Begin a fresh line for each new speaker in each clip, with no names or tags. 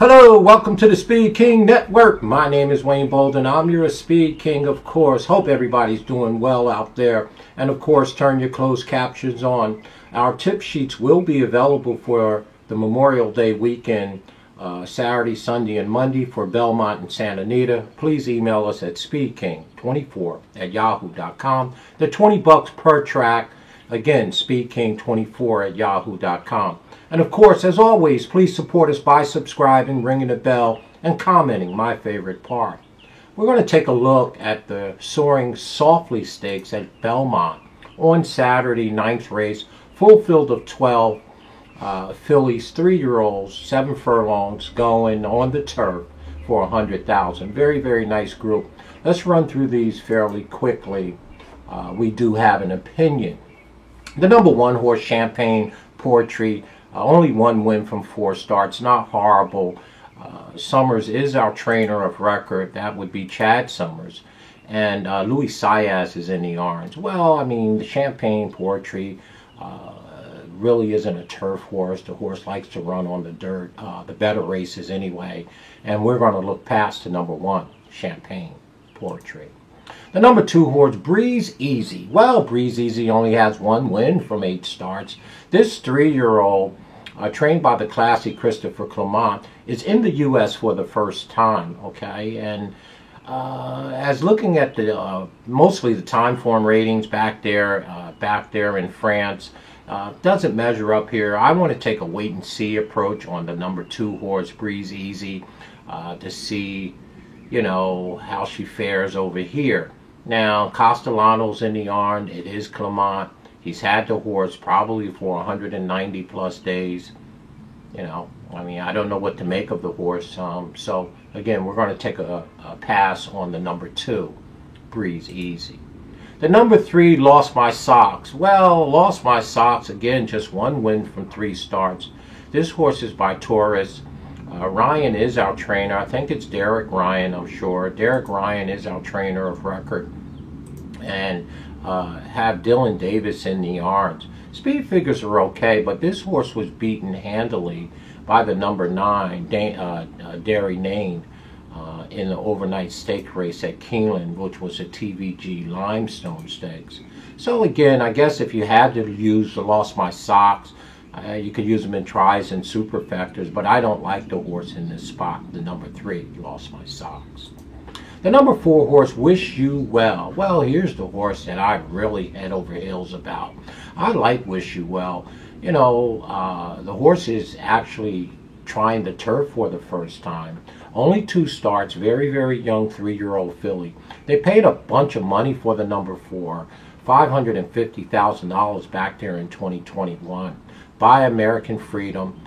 Hello, welcome to the Speed King Network. My name is Wayne Bolden. I'm your Speed King, of course. Hope everybody's doing well out there. And of course, turn your closed captions on. Our tip sheets will be available for the Memorial Day weekend, Saturday, Sunday, and Monday for Belmont and Santa Anita. Please email us at speedking24@yahoo.com. They're $20 per track. Again, speedking24@yahoo.com. And of course, as always, please support us by subscribing, ringing the bell, and commenting, my favorite part. We're going to take a look at the Soaring Softly Stakes at Belmont on Saturday, 9th race, full field of 12 fillies, 3-year-olds, 7 furlongs going on the turf for 100,000. Very, very nice group. Let's run through these fairly quickly. We do have an opinion. The number 1 horse, Champagne Poetry, only 1 win from 4 starts, not horrible. Summers is our trainer of record. That would be Chad Summers. And Louis Saez is in the orange. Well, I mean, the Champagne Poetry really isn't a turf horse. The horse likes to run on the dirt, the better races anyway. And we're going to look past the number 1, Champagne Poetry. The number 2 horse, Breeze Easy. Well, Breeze Easy only has 1 win from 8 starts. This 3-year-old, trained by the classy Christopher Clement, is in the U.S. for the first time, okay? And as looking at the mostly the time form ratings back there in France, doesn't measure up here. I want to take a wait-and-see approach on the number 2 horse, Breeze Easy, to see, you know, how she fares over here. Now, Castellano's in the yarn. It is Clement. He's had the horse probably for 190 plus days. You know, I mean, I don't know what to make of the horse. So, again, we're going to take a pass on the number 2, Breeze Easy. The number 3, Lost My Socks. Well, Lost My Socks, again, just 1 win from 3 starts. This horse is by Taurus. Ryan is our trainer. I think it's Derek Ryan, I'm sure. Derek Ryan is our trainer of record. And have Dylan Davis in the arms. Speed figures are okay, but this horse was beaten handily by the number 9, Derry Nane, in the overnight stake race at Keeneland, which was a TVG Limestone Stakes. So again, I guess if you had to use the Lost My Socks, you could use them in tries and superfectors, but I don't like the horse in this spot. The number 3, Lost My Socks. The number 4 horse, Wish You Well. Well, here's the horse that I really head over heels about. I like Wish You Well. You know, the horse is actually trying the turf for the first time. Only 2 starts, very, very young 3-year-old filly. They paid a bunch of money for the number 4, $550,000 back there in 2021. By American Freedom.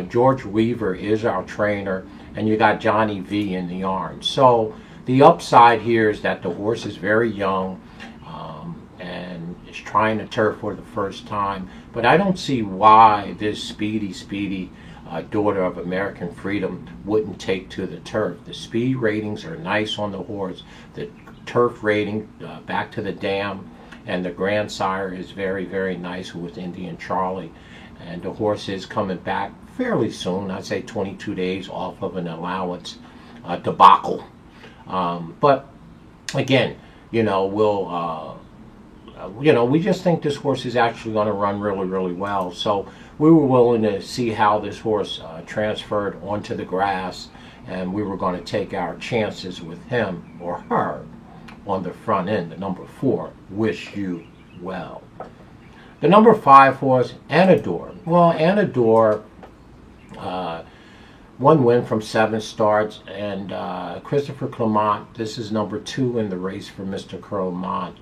George Weaver is our trainer, and you got Johnny V in the orange. So the upside here is that the horse is very young and is trying to turf for the first time. But I don't see why this speedy daughter of American Freedom wouldn't take to the turf. The speed ratings are nice on the horse. The turf rating, back to the dam, and the grandsire is very, very nice, who was Indian Charlie. And the horse is coming back fairly soon. I'd say 22 days off of an allowance debacle. But again, you know, we just think this horse is actually going to run really, really well. So we were willing to see how this horse transferred onto the grass, and we were going to take our chances with him or her on the front end. The number 4, Wish You Well. The number 5 horse, Anador. Well, Anador, 1 win from 7 starts, and Christopher Clement, this is number 2 in the race for Mr. Clement.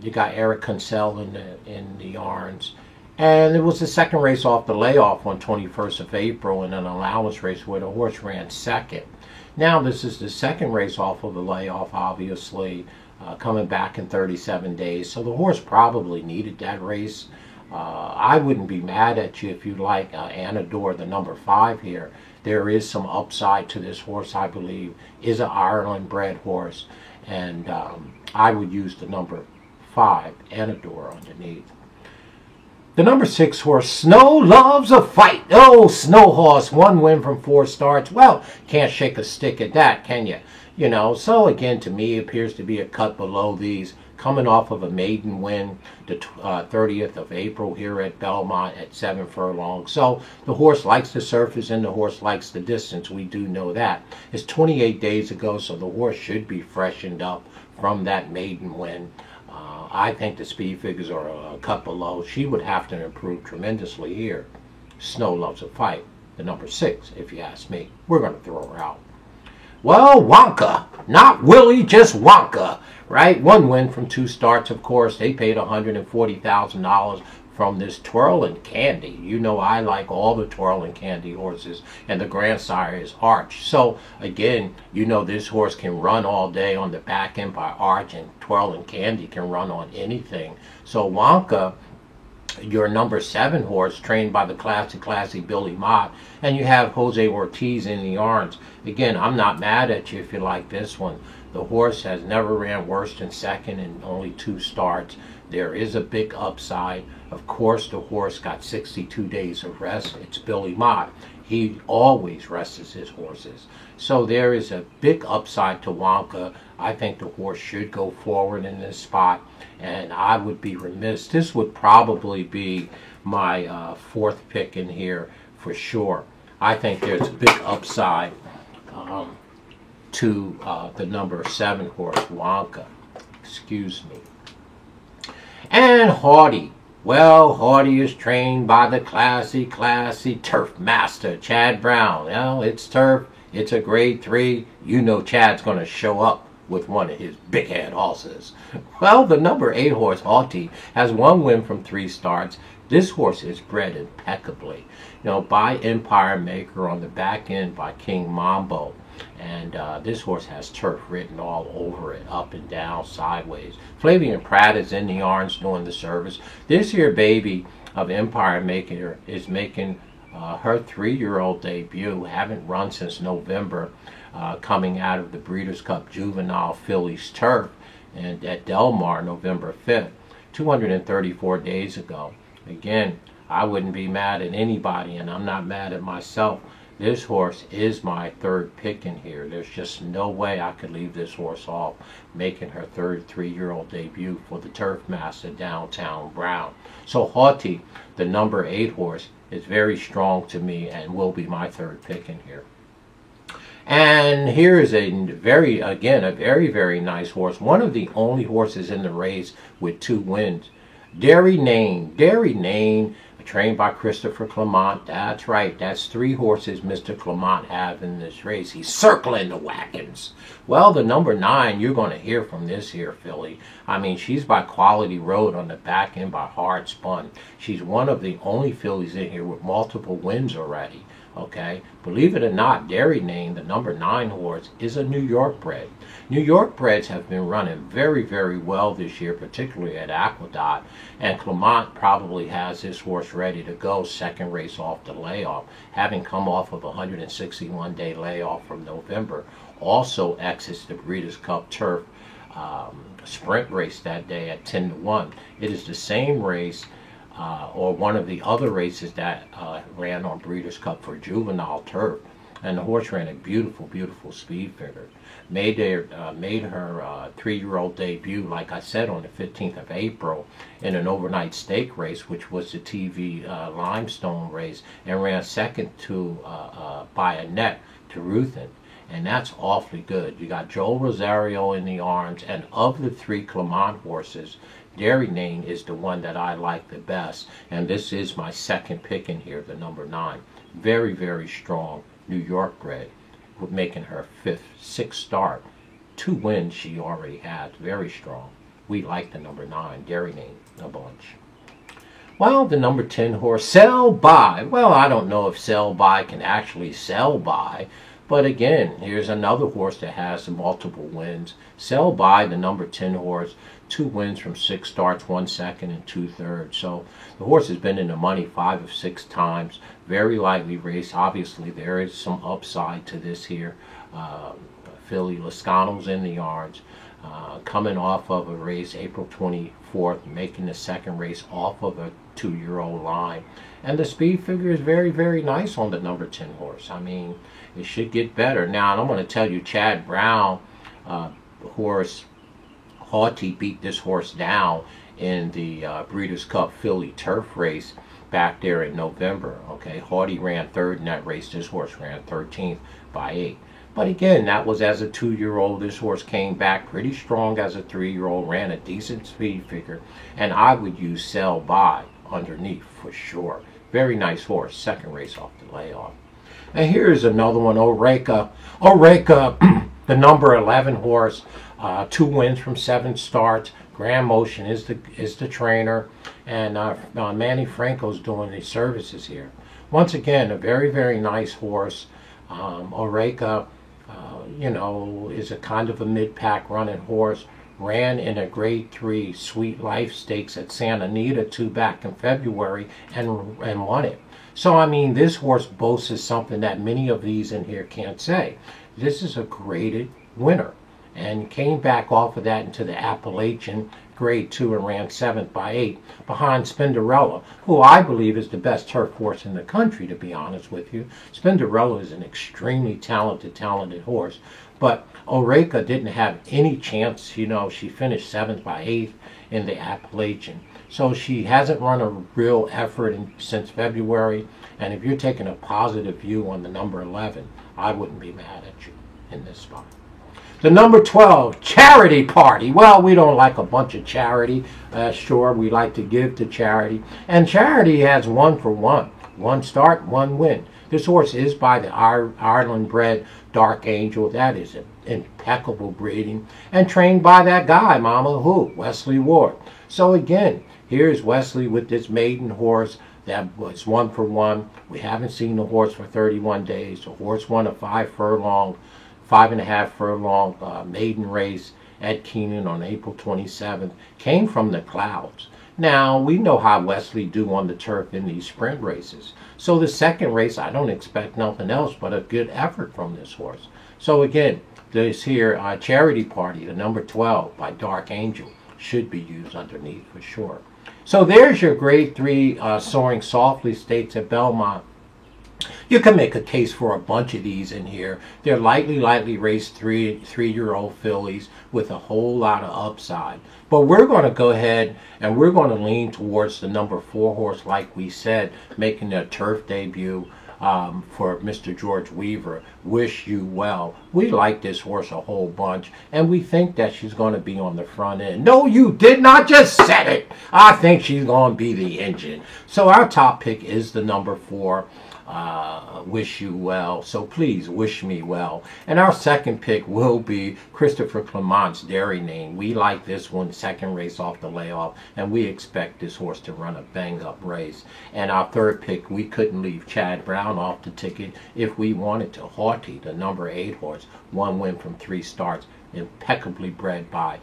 You got Eric Kunsel in the yarns. And it was the second race off the layoff on 21st of April in an allowance race where the horse ran second. Now this is the second race off of the layoff, obviously, coming back in 37 days. So the horse probably needed that race. I wouldn't be mad at you if you like Anador, the number 5 here. There is some upside to this horse, I believe. Is an Ireland-bred horse. And I would use the number 5, Anador, underneath. The number 6 horse, Snow Loves a Fight. Oh, Snow Horse, 1 win from 4 starts. Well, can't shake a stick at that, can you? You know, so again, to me, appears to be a cut below these. Coming off of a maiden win, the 30th of April here at Belmont at 7 furlongs. So the horse likes the surface and the horse likes the distance. We do know that. It's 28 days ago, so the horse should be freshened up from that maiden win. I think the speed figures are a cut below. She would have to improve tremendously here. Snow Loves a Fight, the number 6, if you ask me. We're going to throw her out. Well, Wonka. Not Willie, just Wonka. Right? 1 win from 2 starts, of course. They paid $140,000 from this Twirling Candy. You know I like all the Twirling Candy horses, and the grandsire is Arch. So, again, you know this horse can run all day on the back end by Arch, and Twirling Candy can run on anything. So, Wonka, your number 7 horse, trained by the classy Billy Mott, and you have Jose Ortiz in the arms. Again, I'm not mad at you if you like this one. The horse has never ran worse than second in only 2 starts. There is a big upside. Of course, the horse got 62 days of rest. It's Billy Mott. He always rests his horses. So there is a big upside to Wonka. I think the horse should go forward in this spot, and I would be remiss. This would probably be my 4th pick in here for sure. I think there's a big upside to the number 7 horse, Wonka. Excuse me. And Haughty. Well, Haughty is trained by the classy turf master, Chad Brown. Well, it's turf. It's a grade 3. You know Chad's going to show up with one of his big head horses. Well, the number 8 horse, Haughty, has 1 win from 3 starts. This horse is bred impeccably. You know, by Empire Maker, on the back end by King Mambo. And this horse has turf written all over it, up and down, sideways. Flavian Pratt is in the arms doing the service. This here baby of Empire Maker is making her 3-year-old debut. Haven't run since November, coming out of the Breeders' Cup Juvenile Fillies Turf and at Del Mar, November 5th, 234 days ago. Again, I wouldn't be mad at anybody, and I'm not mad at myself. This horse is my 3rd pick in here. There's just no way I could leave this horse off, making her 3-year-old debut for the Turf Master Downtown Brown. So Haughty, the number 8 horse, is very strong to me and will be my 3rd pick in here. And here is a very nice horse. One of the only horses in the race with 2 wins. Derry Nane. Derry Nane, trained by Christopher Clement. That's right. That's 3 horses Mr. Clement have in this race. He's circling the wagons. Well, the number 9, you're going to hear from this here filly. I mean, she's by Quality Road on the back end by Hard Spun. She's one of the only fillies in here with multiple wins already. Okay, believe it or not, Derry Nane, the number 9 horse, is a New York bred. New York breds have been running very well this year, particularly at Aqueduct, and Clement probably has this horse ready to go, 2nd race off the layoff, having come off of a 161-day layoff from November. Also exits the Breeders' Cup Turf sprint race that day at 10-1. It is the same race or one of the other races that ran on Breeders' Cup for juvenile turf, and the horse ran a beautiful speed figure. Made her 3-year-old debut, like I said, on the 15th of April in an overnight stake race, which was the TV Limestone race, and ran 2nd to by a neck to Ruthin. And that's awfully good. You got Joel Rosario in the arms, and of the 3 Clement horses, Derry Nane is the one that I like the best, and this is my 2nd pick in here, the number 9. Very strong New York bred, making her 6th start. 2 wins she already has, very strong. We like the number 9, Derry Nane, a bunch. Well, the number 10 horse, Sell By. Well, I don't know if Sell By can actually sell by, but again, here's another horse that has multiple wins. Sell By, the number 10 horse, 2 wins from 6 starts, 1 second and 2 thirds. So the horse has been in the money 5 of 6 times. Very lightly raced. Obviously, there is some upside to this here. Filly Lascano's in the yards. coming off of a race April 24th, making the second race off of a 2-year-old line. And the speed figure is very, very nice on the number 10 horse. I mean, it should get better. Now, I'm going to tell you, Chad Brown, horse Haughty, beat this horse down in the Breeders' Cup Philly Turf race back there in November. Okay, Haughty ran third in that race. This horse ran 13th by 8. But again, that was as a 2-year-old. This horse came back pretty strong as a 3-year-old, ran a decent speed figure, and I would use Sell By underneath for sure. Very nice horse, second race off the layoff. And here's another one, Oreka. Oreka, the number 11 horse, 2 wins from 7 starts. Grand Motion is the trainer, and Manny Franco's doing the services here. Once again, a very, very nice horse. Oreka, you know, is a kind of a mid-pack running horse. Ran in a Grade 3 Sweet Life Stakes at Santa Anita back in February and won it. So, I mean, this horse boasts something that many of these in here can't say. This is a graded winner, and came back off of that into the Appalachian Grade 2 and ran 7th by 8 behind Spinderella, who I believe is the best turf horse in the country, to be honest with you. Spinderella is an extremely talented horse, but Oreka didn't have any chance. You know, she finished 7th by 8 in the Appalachian. So she hasn't run a real effort since February, and if you're taking a positive view on the number 11, I wouldn't be mad at you in this spot. The number 12, Charity Party. Well, we don't like a bunch of charity. Sure, we like to give to charity. And Charity has 1 for 1. 1 start, 1 win. This horse is by the Ireland-bred Dark Angel. That is an impeccable breeding. And trained by that guy, Mama Who, Wesley Ward. So again, here's Wesley with this maiden horse that was 1 for 1. We haven't seen the horse for 31 days. The horse won a 5.5 furlong maiden race at Keenan on April 27th. Came from the clouds. Now, we know how Wesley do on the turf in these sprint races. So the second race, I don't expect nothing else but a good effort from this horse. So again, this here Charity Party, the number 12 by Dark Angel, should be used underneath for sure. So there's your Grade 3 Soaring Softly Stakes at Belmont. You can make a case for a bunch of these in here. They're lightly raced three-year-old fillies with a whole lot of upside. But we're going to go ahead and we're going to lean towards the number 4 horse, like we said, making their turf debut for Mr. George Weaver. Wish You Well. We like this horse a whole bunch, and we think that she's going to be on the front end. No, you did not just said it. I think she's going to be the engine. So our top pick is the number 4. Wish You Well. So please wish me well. And our second pick will be Christopher Clement's Dairy Name. We like this one, second race off the layoff, and we expect this horse to run a bang-up race. And our third pick, we couldn't leave Chad Brown off the ticket if we wanted to. Haughty, the number 8 horse, 1 win from 3 starts. Impeccably bred by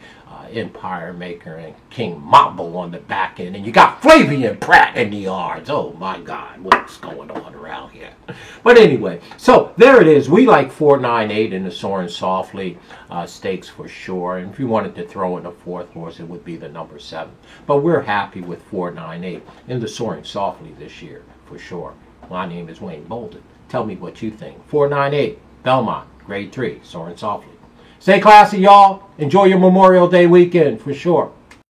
Empire Maker and King Mambo on the back end, and you got Flavian Pratt in the yards. Oh my God, what's going on around here? But anyway, so there it is. We like 498 in the Soaring Softly stakes for sure. And if you wanted to throw in a 4th horse, it would be the number 7. But we're happy with 498 in the Soaring Softly this year for sure. My name is Wayne Bolden. Tell me what you think. 498 Belmont, Grade 3, Soaring Softly. Stay classy, y'all. Enjoy your Memorial Day weekend for sure.